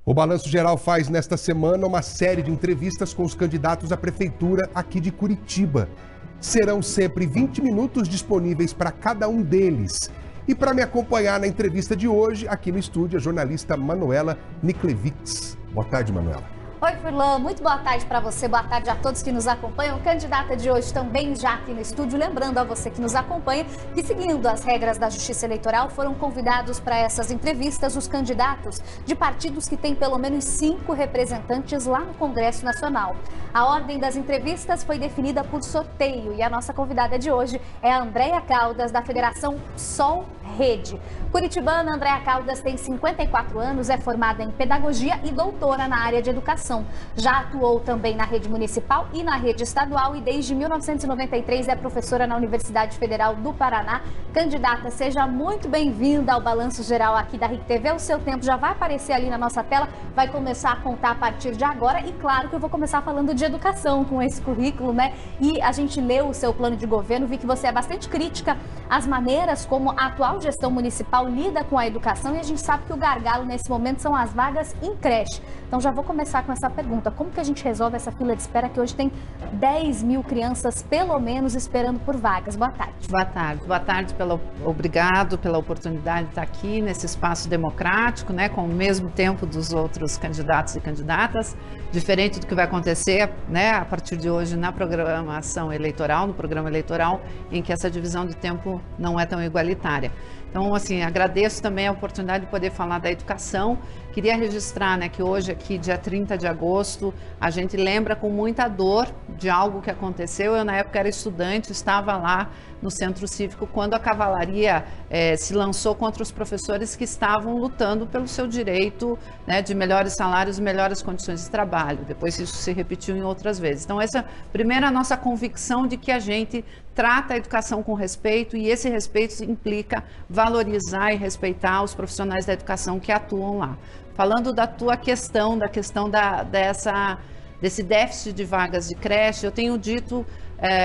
O Balanço Geral faz nesta semana uma série de entrevistas com os candidatos à prefeitura aqui de Curitiba. Serão sempre 20 minutos disponíveis para cada um deles. E para me acompanhar na entrevista de hoje, aqui no estúdio, a jornalista Manuela Niklevix. Boa tarde, Manuela. Oi, Furlan, muito boa tarde para você, boa tarde a todos que nos acompanham. O candidata de hoje também já aqui no estúdio, lembrando a você que nos acompanha que, seguindo as regras da Justiça Eleitoral, foram convidados para essas entrevistas os candidatos de partidos que têm pelo menos 5 representantes lá no Congresso Nacional. A ordem das entrevistas foi definida por sorteio e a nossa convidada de hoje é a Andréia Caldas, da Federação Sol Rede. Curitibana, Andréia Caldas tem 54 anos, é formada em Pedagogia e doutora na área de Educação. Já atuou também na rede municipal e na rede estadual e desde 1993 é professora na Universidade Federal do Paraná. Candidata, seja muito bem-vinda ao Balanço Geral aqui da RIC TV. O seu tempo já vai aparecer ali na nossa tela, vai começar a contar a partir de agora e claro que eu vou começar falando de educação com esse currículo, né? E a gente leu o seu plano de governo, vi que você é bastante crítica às maneiras como a atual gestão municipal lida com a educação e a gente sabe que o gargalo nesse momento são as vagas em creche. Então já vou começar com essa pergunta, como que a gente resolve essa fila de espera que hoje tem 10 mil crianças pelo menos esperando por vagas? Boa tarde. Boa tarde, obrigado pela oportunidade de estar aqui nesse espaço democrático, né, com o mesmo tempo dos outros candidatos e candidatas, diferente do que vai acontecer, né, a partir de hoje na programação eleitoral, no programa eleitoral, em que essa divisão de tempo não é tão igualitária. Então, assim, agradeço também a oportunidade de poder falar da educação. Queria registrar, né, que hoje aqui, dia 30 de agosto, a gente lembra com muita dor de algo que aconteceu. Eu, na época, era estudante, estava lá no Centro Cívico quando a cavalaria se lançou contra os professores que estavam lutando pelo seu direito, né, de melhores salários e melhores condições de trabalho. Depois isso se repetiu em outras vezes. Então, essa primeira a nossa convicção de que a gente trata a educação com respeito e esse respeito implica valorizar e respeitar os profissionais da educação que atuam lá. Falando da tua questão, desse déficit de vagas de creche, eu tenho dito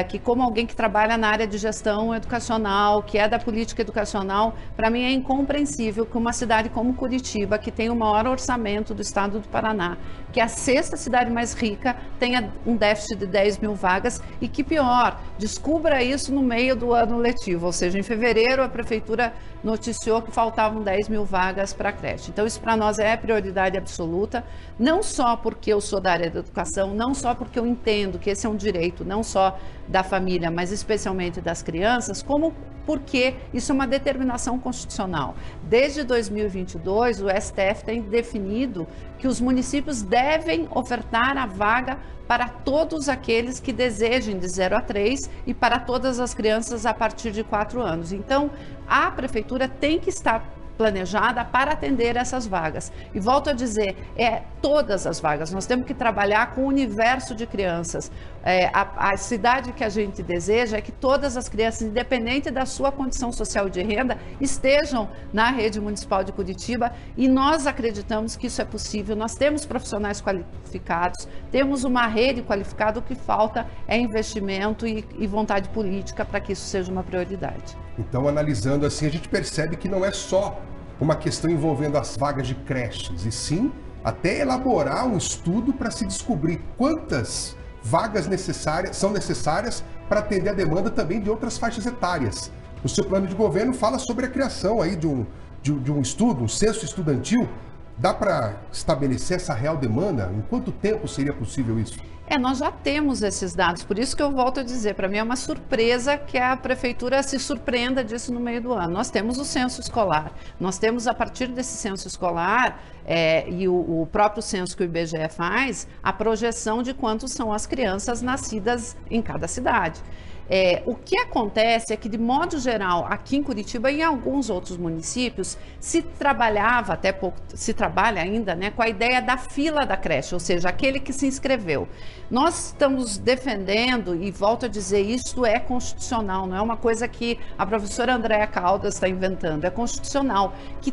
que como alguém que trabalha na área de gestão educacional, que é da política educacional, para mim é incompreensível que uma cidade como Curitiba, que tem o maior orçamento do estado do Paraná, que é a 6ª cidade mais rica, tenha um déficit de 10 mil vagas e que pior, descubra isso no meio do ano letivo, ou seja, em fevereiro a prefeitura noticiou que faltavam 10 mil vagas para a creche. Então isso para nós é prioridade absoluta, não só porque eu sou da área da educação, não só porque eu entendo que esse é um direito, não só da família, mas especialmente das crianças, como porque isso é uma determinação constitucional. Desde 2022, o STF tem definido que os municípios devem ofertar a vaga para todos aqueles que desejem de 0 a 3 e para todas as crianças a partir de 4 anos. Então, a prefeitura tem que estar planejada para atender essas vagas. E volto a dizer, todas as vagas. Nós temos que trabalhar com o universo de crianças. A cidade que a gente deseja é que todas as crianças, independente da sua condição social de renda, estejam na rede municipal de Curitiba e nós acreditamos que isso é possível. Nós temos profissionais qualificados, temos uma rede qualificada, o que falta é investimento e vontade política para que isso seja uma prioridade. Então, analisando assim, a gente percebe que não é só uma questão envolvendo as vagas de creches, e sim até elaborar um estudo para se descobrir quantas vagas são necessárias para atender a demanda também de outras faixas etárias. O seu plano de governo fala sobre a criação aí de um estudo, um censo estudantil. Dá para estabelecer essa real demanda? Em quanto tempo seria possível isso? Nós já temos esses dados, por isso que eu volto a dizer, para mim é uma surpresa que a prefeitura se surpreenda disso no meio do ano. Nós temos o censo escolar, nós temos a partir desse censo escolar e o próprio censo que o IBGE faz, a projeção de quantos são as crianças nascidas em cada cidade. O que acontece é que, de modo geral, aqui em Curitiba e em alguns outros municípios, se trabalhava, até pouco, se trabalha ainda, né, com a ideia da fila da creche, ou seja, aquele que se inscreveu. Nós estamos defendendo, e volto a dizer, isso é constitucional, não é uma coisa que a professora Andréia Caldas está inventando, é constitucional, que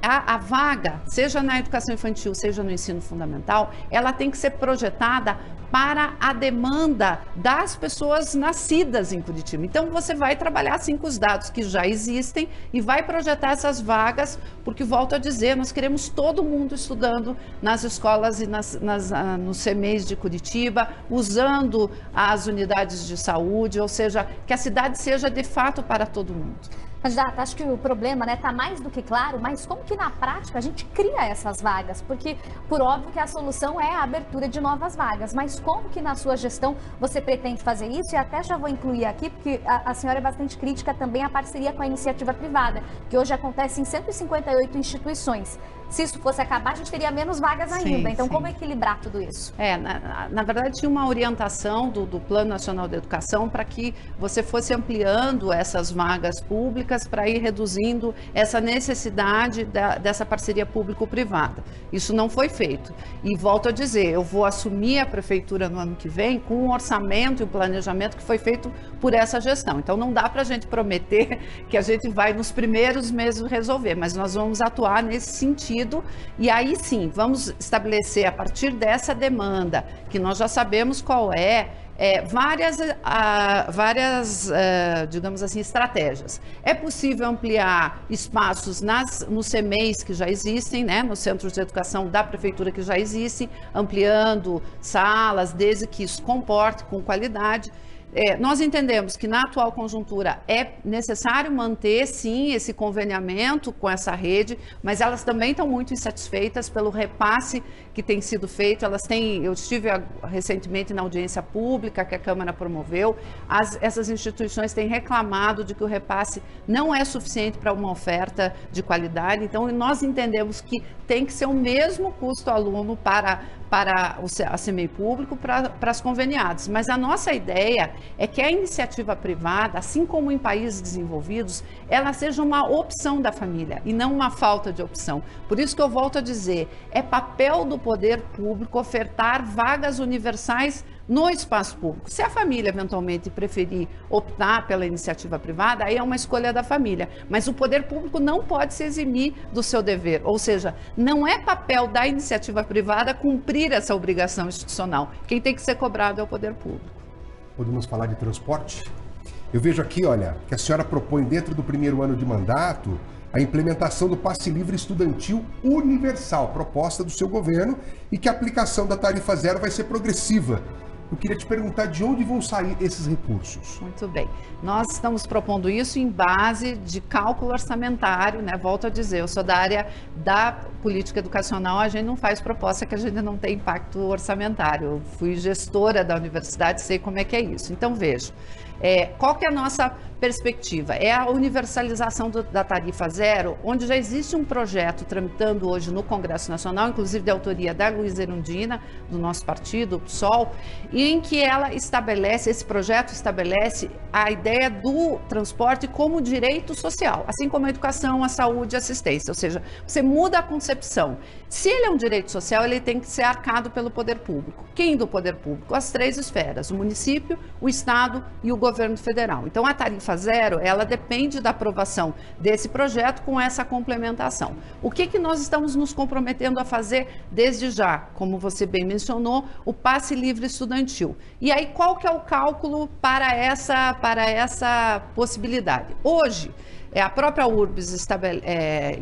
a vaga, seja na educação infantil, seja no ensino fundamental, ela tem que ser projetada para a demanda das pessoas nascidas em Curitiba. Então, você vai trabalhar assim com os dados que já existem e vai projetar essas vagas, porque, volto a dizer, nós queremos todo mundo estudando nas escolas e nos CMEs de Curitiba, usando as unidades de saúde, ou seja, que a cidade seja de fato para todo mundo. Candidata, acho que o problema está mais do que claro, mas como que na prática a gente cria essas vagas? Porque, por óbvio que a solução é a abertura de novas vagas, mas como que na sua gestão você pretende fazer isso? E até já vou incluir aqui, porque a senhora é bastante crítica também à parceria com a iniciativa privada, que hoje acontece em 158 instituições. Se isso fosse acabar, a gente teria menos vagas ainda. Então, como equilibrar tudo isso? Na verdade, tinha uma orientação do Plano Nacional de Educação para que você fosse ampliando essas vagas públicas para ir reduzindo essa necessidade dessa parceria público-privada. Isso não foi feito. E volto a dizer, eu vou assumir a prefeitura no ano que vem com um orçamento e um planejamento que foi feito por essa gestão. Então, não dá para a gente prometer que a gente vai nos primeiros meses resolver, mas nós vamos atuar nesse sentido. E aí sim, vamos estabelecer a partir dessa demanda, que nós já sabemos qual várias, digamos assim, estratégias. É possível ampliar espaços nos CMEs que já existem, né, nos centros de educação da prefeitura que já existem, ampliando salas, desde que isso comporte com qualidade. Nós entendemos que na atual conjuntura é necessário manter, sim, esse conveniamento com essa rede, mas elas também estão muito insatisfeitas pelo repasse que tem sido feito. Eu estive recentemente na audiência pública que a Câmara promoveu, essas instituições têm reclamado de que o repasse não é suficiente para uma oferta de qualidade, então nós entendemos que tem que ser o mesmo custo aluno para a CMEI público, para as conveniadas. Mas a nossa ideia é que a iniciativa privada, assim como em países desenvolvidos, ela seja uma opção da família e não uma falta de opção. Por isso que eu volto a dizer, é papel do poder público ofertar vagas universais no espaço público. Se a família eventualmente preferir optar pela iniciativa privada, aí é uma escolha da família, mas o poder público não pode se eximir do seu dever, ou seja, não é papel da iniciativa privada cumprir essa obrigação institucional. Quem tem que ser cobrado é o poder público. Podemos falar de transporte? Eu vejo aqui, olha, que a senhora propõe dentro do primeiro ano de mandato a implementação do passe livre estudantil universal, proposta do seu governo, e que a aplicação da tarifa zero vai ser progressiva. Eu queria te perguntar de onde vão sair esses recursos. Muito bem. Nós estamos propondo isso em base de cálculo orçamentário, né? Volto a dizer, eu sou da área da política educacional, a gente não faz proposta que a gente não tem impacto orçamentário. Eu fui gestora da universidade, sei como é que é isso. Então, vejo. Qual que é a nossa perspectiva? É a universalização da tarifa zero, onde já existe um projeto tramitando hoje no Congresso Nacional, inclusive de autoria da Luísa Erundina, do nosso partido, o PSOL, e em que esse projeto estabelece a ideia do transporte como direito social, assim como a educação, a saúde e a assistência, ou seja, você muda a concepção. Se ele é um direito social, ele tem que ser arcado pelo poder público. Quem do poder público? As três esferas, o município, o estado e o governo federal. Então, a tarifa zero, ela depende da aprovação desse projeto com essa complementação. O que nós estamos nos comprometendo a fazer desde já? Como você bem mencionou, o passe livre estudantil. E aí, qual que é o cálculo para essa possibilidade? Hoje, a própria URBS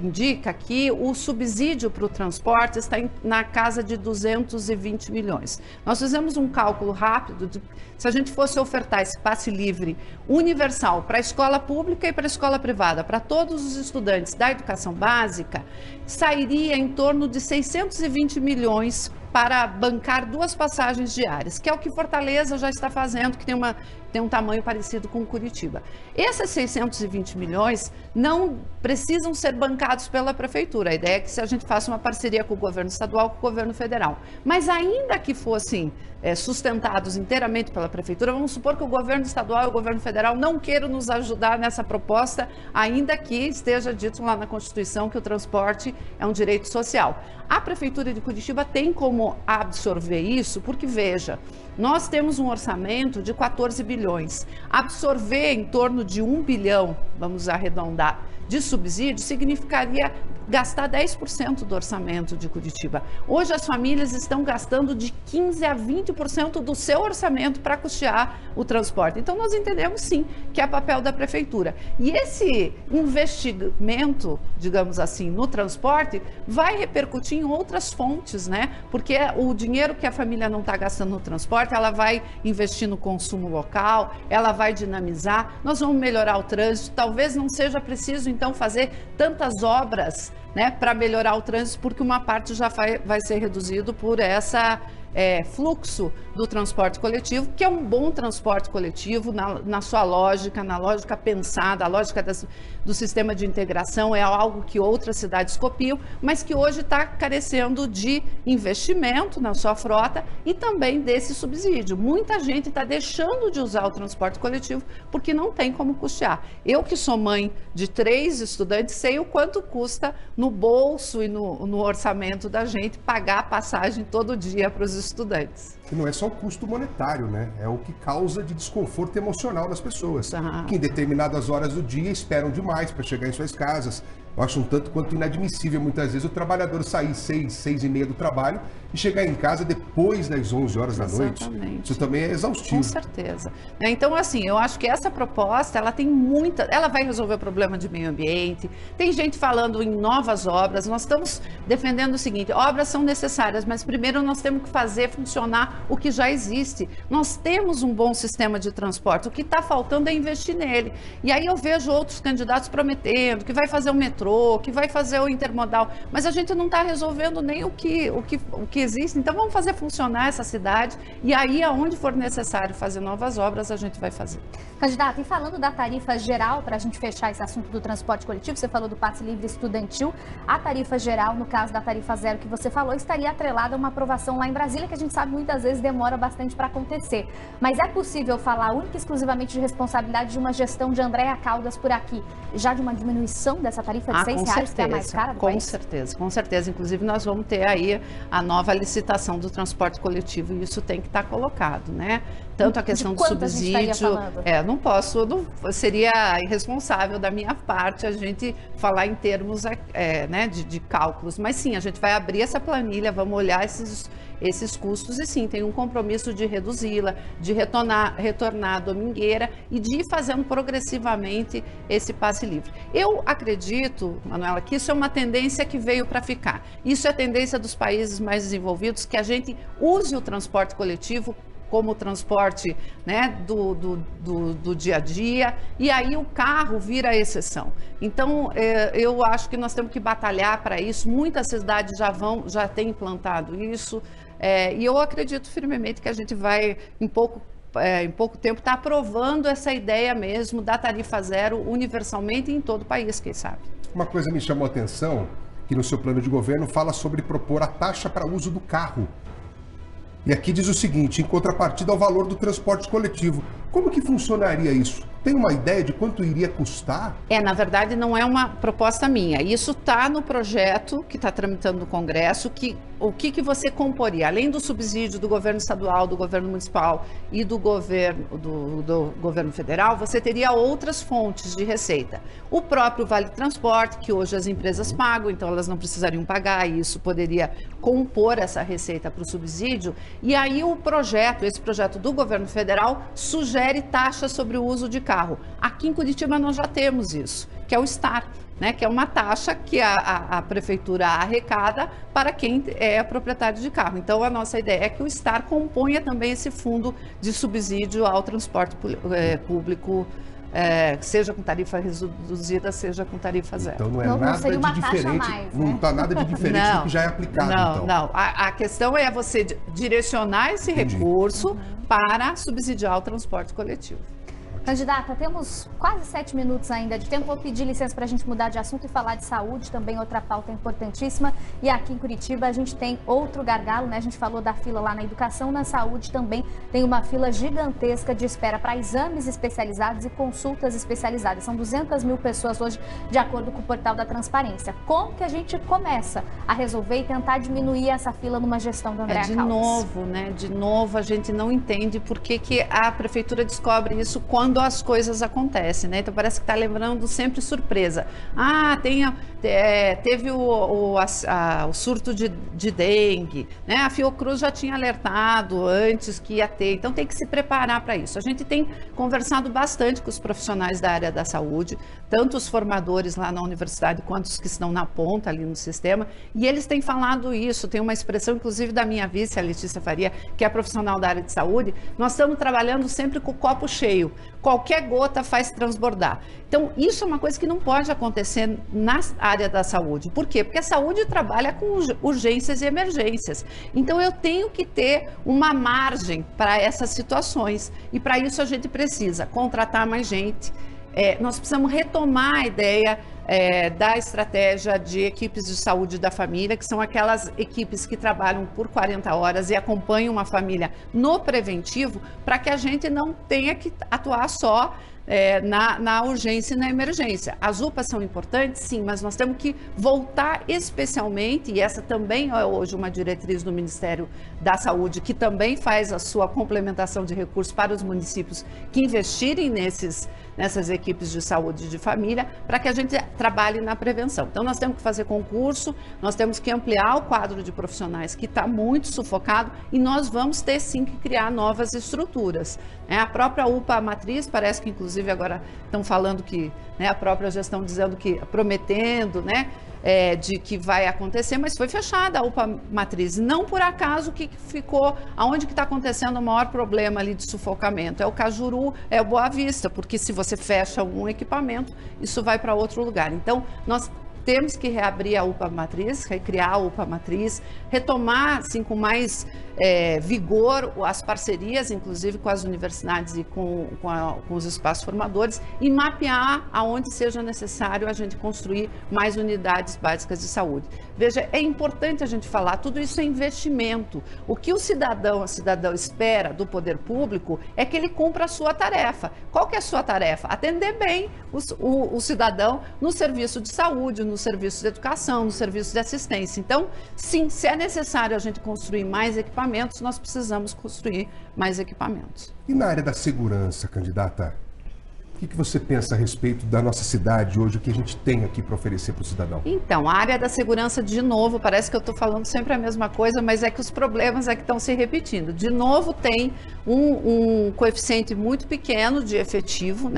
indica que o subsídio para o transporte está na casa de 220 milhões. Nós fizemos um cálculo rápido se a gente fosse ofertar esse passe livre universal para a escola pública e para a escola privada, para todos os estudantes da educação básica, sairia em torno de 620 milhões para bancar 2 passagens diárias, que é o que Fortaleza já está fazendo, que tem um tamanho parecido com Curitiba. Esses 620 milhões não precisam ser bancados pela prefeitura. A ideia é que se a gente faça uma parceria com o governo estadual, com o governo federal. Mas ainda que fossem sustentados inteiramente pela prefeitura, vamos supor que o governo estadual e o governo federal não queiram nos ajudar nessa proposta, ainda que esteja dito lá na Constituição que o transporte é um direito social. A prefeitura de Curitiba tem como absorver isso, porque veja, nós temos um orçamento de 14 bilhões. Absorver em torno de 1 bilhão, vamos arredondar, de subsídio significaria gastar 10% do orçamento de Curitiba. Hoje as famílias estão gastando de 15% a 20% do seu orçamento para custear o transporte. Então nós entendemos sim que é papel da prefeitura. E esse investimento, digamos assim, no transporte vai repercutir em outras fontes, né? Porque o dinheiro que a família não está gastando no transporte, ela vai investir no consumo local, ela vai dinamizar, nós vamos melhorar o trânsito, talvez não seja preciso então fazer tantas obras, né, para melhorar o trânsito, porque uma parte já vai ser reduzido por essa fluxo do transporte coletivo, que é um bom transporte coletivo na sua lógica, na lógica pensada, a lógica do sistema de integração é algo que outras cidades copiam, mas que hoje está carecendo de investimento na sua frota e também desse subsídio. Muita gente está deixando de usar o transporte coletivo porque não tem como custear. Eu que sou mãe de 3 estudantes, sei o quanto custa no bolso e no orçamento da gente pagar a passagem todo dia para os estudantes. E não é só o custo monetário, né? É o que causa de desconforto emocional nas pessoas, que em determinadas horas do dia esperam demais para chegar em suas casas. Eu acho um tanto quanto inadmissível, muitas vezes, o trabalhador sair 6h30 do trabalho e chegar em casa depois das 11 horas da noite. Isso também é exaustivo. Com certeza. Então, assim, eu acho que essa proposta, ela tem muita... Ela vai resolver o problema de meio ambiente. Tem gente falando em novas obras. Nós estamos defendendo o seguinte, obras são necessárias, mas primeiro nós temos que fazer funcionar o que já existe. Nós temos um bom sistema de transporte. O que está faltando é investir nele. E aí eu vejo outros candidatos prometendo que vai fazer o metrô, que vai fazer o intermodal, mas a gente não está resolvendo nem o que existe. Então vamos fazer funcionar essa cidade e aí aonde for necessário fazer novas obras a gente vai fazer. Candidato, e falando da tarifa geral, para a gente fechar esse assunto do transporte coletivo, você falou do passe livre estudantil, a tarifa geral, no caso da tarifa zero que você falou, estaria atrelada a uma aprovação lá em Brasília, que a gente sabe muitas vezes demora bastante para acontecer. Mas é possível falar única e exclusivamente de responsabilidade de uma gestão de Andréa Caldas por aqui, já de uma diminuição dessa tarifa de R$6, que é a mais cara do país? Com certeza. Inclusive, nós vamos ter aí a nova licitação do transporte coletivo e isso tem que estar colocado, né? Tanto a questão do subsídio... seria irresponsável da minha parte a gente falar em termos né, de cálculos. Mas sim, a gente vai abrir essa planilha, vamos olhar esses custos e sim, tem um compromisso de reduzi-la, de retornar à domingueira e de ir fazendo progressivamente esse passe livre. Eu acredito, Manuela, que isso é uma tendência que veio para ficar. Isso é a tendência dos países mais desenvolvidos, que a gente use o transporte coletivo como transporte, né, do dia a dia, e aí o carro vira a exceção. Então, eu acho que nós temos que batalhar para isso. Muitas cidades já têm implantado isso, e eu acredito firmemente que a gente vai, em pouco tempo, estar aprovando essa ideia mesmo da tarifa zero universalmente em todo o país, quem sabe. Uma coisa me chamou a atenção, que no seu plano de governo fala sobre propor a taxa para uso do carro. E aqui diz o seguinte, em contrapartida ao valor do transporte coletivo. Como que funcionaria isso? Tem uma ideia de quanto iria custar? Na verdade, não é uma proposta minha. Isso está no projeto que está tramitando no Congresso, o que você comporia? Além do subsídio do governo estadual, do governo municipal e do governo federal, você teria outras fontes de receita. O próprio Vale Transporte, que hoje as empresas pagam, então elas não precisariam pagar, e isso poderia compor essa receita para o subsídio. E aí esse projeto do governo federal sugere taxas sobre o uso de carro. Aqui em Curitiba nós já temos isso, que é o STAR, né, que é uma taxa que a prefeitura arrecada para quem é proprietário de carro. Então a nossa ideia é que o STAR componha também esse fundo de subsídio ao transporte público, seja com tarifa reduzida, seja com tarifa zero. Então não é nada de diferente, não está nada de diferente do que já é aplicado. Não. A questão é você direcionar esse recurso para subsidiar o transporte coletivo. Candidata, temos quase 7 minutos ainda de tempo. Vou pedir licença para a gente mudar de assunto e falar de saúde, também outra pauta importantíssima. E aqui em Curitiba a gente tem outro gargalo, né? A gente falou da fila lá na educação, na saúde também tem uma fila gigantesca de espera para exames especializados e consultas especializadas. São 200 mil pessoas hoje, de acordo com o portal da Transparência. Como que a gente começa a resolver e tentar diminuir essa fila numa gestão do Andréa Caldas? De novo, a gente não entende por que a prefeitura descobre isso quando as coisas acontecem, né? Então parece que está lembrando sempre surpresa. teve o surto de dengue, né? A Fiocruz já tinha alertado antes que ia ter, então tem que se preparar para isso. A gente tem conversado bastante com os profissionais da área da saúde, tanto os formadores lá na universidade quanto os que estão na ponta ali no sistema, e eles têm falado isso. Tem uma expressão, inclusive, da minha vice, a Letícia Faria, que é profissional da área de saúde. Nós estamos trabalhando sempre com o copo cheio. Qualquer gota faz transbordar. Então, isso é uma coisa que não pode acontecer na área da saúde. Por quê? Porque a saúde trabalha com urgências e emergências. Então, eu tenho que ter uma margem para essas situações. E para isso a gente precisa contratar mais gente. Nós precisamos retomar a ideia da estratégia de equipes de saúde da família, que são aquelas equipes que trabalham por 40 horas e acompanham uma família no preventivo, para que a gente não tenha que atuar só na urgência e na emergência. As UPAs são importantes, sim, mas nós temos que voltar especialmente, e essa também é hoje uma diretriz do Ministério da Saúde, que também faz a sua complementação de recursos para os municípios que investirem nessas equipes de saúde de família, para que a gente trabalhe na prevenção. Então, nós temos que fazer concurso, nós temos que ampliar o quadro de profissionais que está muito sufocado, e nós vamos ter sim que criar novas estruturas. A própria UPA Matriz, parece que inclusive agora estão falando que, a própria gestão dizendo que, prometendo, de que vai acontecer, mas foi fechada a UPA Matriz. Não por acaso que ficou, aonde que está acontecendo o maior problema ali de sufocamento? É o Cajuru, é o Boa Vista, porque se você fecha um equipamento, isso vai para outro lugar. Então, nós temos que reabrir a UPA Matriz, recriar a UPA Matriz, retomar assim, com mais vigor as parcerias, inclusive com as universidades e com os espaços formadores, e mapear aonde seja necessário a gente construir mais unidades básicas de saúde. Veja, é importante a gente falar, tudo isso é investimento. O que o cidadão, a cidadã espera do poder público é que ele cumpra a sua tarefa. Qual que é a sua tarefa? Atender bem o cidadão no serviço de saúde, no serviço de educação, no serviço de assistência. Então, sim, se é necessário a gente construir mais equipamentos, nós precisamos construir mais equipamentos. E na área da segurança, candidata, o que você pensa a respeito da nossa cidade hoje, o que a gente tem aqui para oferecer para o cidadão? Então, a área da segurança, de novo, parece que eu estou falando sempre a mesma coisa, mas é que os problemas é que estão se repetindo. De novo, tem um coeficiente muito pequeno de efetivo,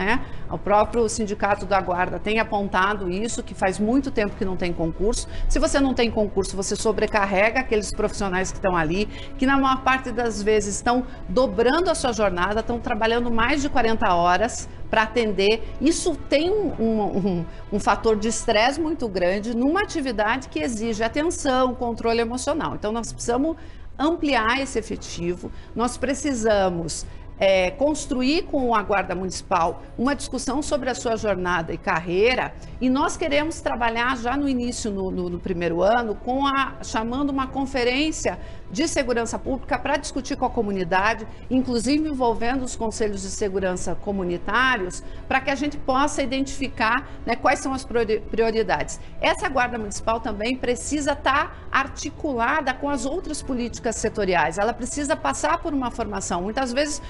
O próprio Sindicato da Guarda tem apontado isso, que faz muito tempo que não tem concurso. Se você não tem concurso, você sobrecarrega aqueles profissionais que estão ali, que na maior parte das vezes estão dobrando a sua jornada, estão trabalhando mais de 40 horas para atender. Isso tem um fator de estresse muito grande numa atividade que exige atenção, controle emocional. Então, nós precisamos ampliar esse efetivo, nós precisamos construir com a Guarda Municipal uma discussão sobre a sua jornada e carreira, e nós queremos trabalhar já no início, no primeiro ano, chamando uma conferência de segurança pública para discutir com a comunidade, inclusive envolvendo os conselhos de segurança comunitários, para que a gente possa identificar quais são as prioridades. Essa Guarda Municipal também precisa estar articulada com as outras políticas setoriais, ela precisa passar por uma formação. Muitas vezes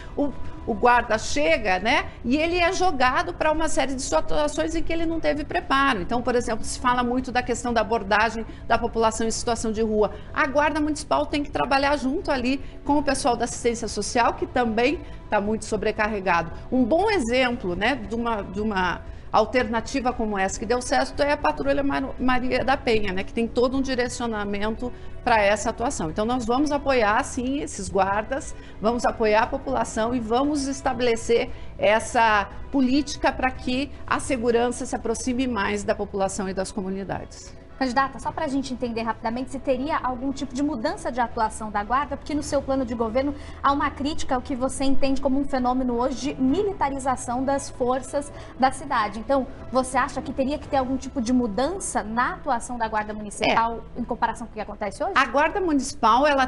o guarda chega, e ele é jogado para uma série de situações em que ele não teve preparo. Então, por exemplo, se fala muito da questão da abordagem da população em situação de rua. A Guarda Municipal tem que trabalhar junto ali com o pessoal da assistência social, que também está muito sobrecarregado. Um bom exemplo, de uma alternativa como essa que deu certo é a Patrulha Maria da Penha, que tem todo um direcionamento para essa atuação. Então, nós vamos apoiar, sim, esses guardas, vamos apoiar a população e vamos estabelecer essa política para que a segurança se aproxime mais da população e das comunidades. Candidata, só para a gente entender rapidamente, se teria algum tipo de mudança de atuação da Guarda, porque no seu plano de governo há uma crítica ao que você entende como um fenômeno hoje de militarização das forças da cidade. Então, você acha que teria que ter algum tipo de mudança na atuação da Guarda Municipal em comparação com o que acontece hoje? A Guarda Municipal, ela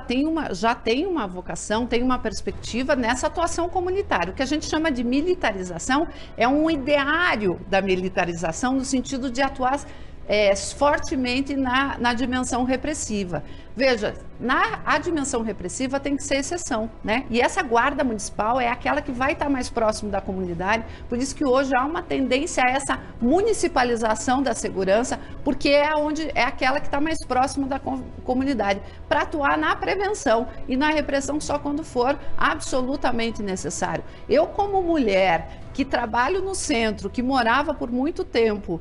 já tem uma vocação, tem uma perspectiva nessa atuação comunitária. O que a gente chama de militarização é um ideário da militarização no sentido de atuar fortemente na dimensão repressiva. Veja, a dimensão repressiva tem que ser exceção, né? E essa guarda municipal é aquela que vai estar mais próximo da comunidade, por isso que hoje há uma tendência a essa municipalização da segurança, porque é aquela que está mais próxima da comunidade, para atuar na prevenção e na repressão só quando for absolutamente necessário. Eu, como mulher, que trabalho no centro, que morava por muito tempo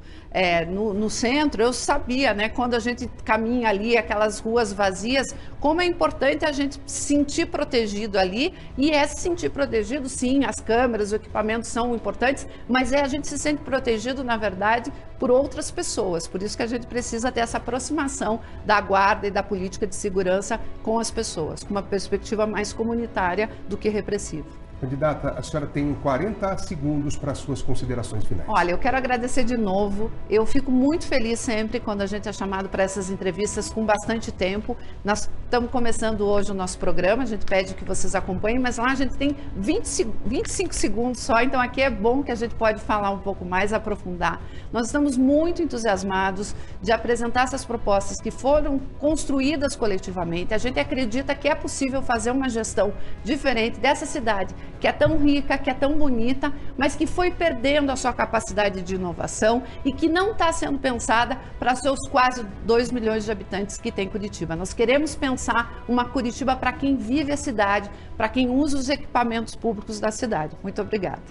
no centro, eu sabia, né, quando a gente caminha ali, aquelas ruas vazias, como é importante a gente se sentir protegido ali, e se sentir protegido, sim, as câmeras, os equipamentos são importantes, mas a gente se sente protegido, na verdade, por outras pessoas, por isso que a gente precisa ter essa aproximação da guarda e da política de segurança com as pessoas, com uma perspectiva mais comunitária do que repressiva. Candidata, a senhora tem 40 segundos para as suas considerações finais. Olha, eu quero agradecer de novo. Eu fico muito feliz sempre quando a gente é chamado para essas entrevistas com bastante tempo. Nós estamos começando hoje o nosso programa, a gente pede que vocês acompanhem, mas lá a gente tem 25 segundos só, então aqui é bom que a gente pode falar um pouco mais, aprofundar. Nós estamos muito entusiasmados de apresentar essas propostas que foram construídas coletivamente. A gente acredita que é possível fazer uma gestão diferente dessa cidade, que é tão rica, que é tão bonita, mas que foi perdendo a sua capacidade de inovação e que não está sendo pensada para seus quase 2 milhões de habitantes que tem Curitiba. Nós queremos pensar uma Curitiba para quem vive a cidade, para quem usa os equipamentos públicos da cidade. Muito obrigada.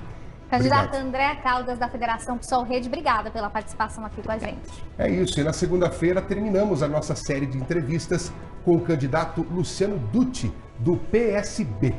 Candidata Andréa Caldas, da Federação PSOL Rede, obrigada pela participação aqui com a gente. É isso, e na segunda-feira terminamos a nossa série de entrevistas com o candidato Luciano Dutti, do PSB.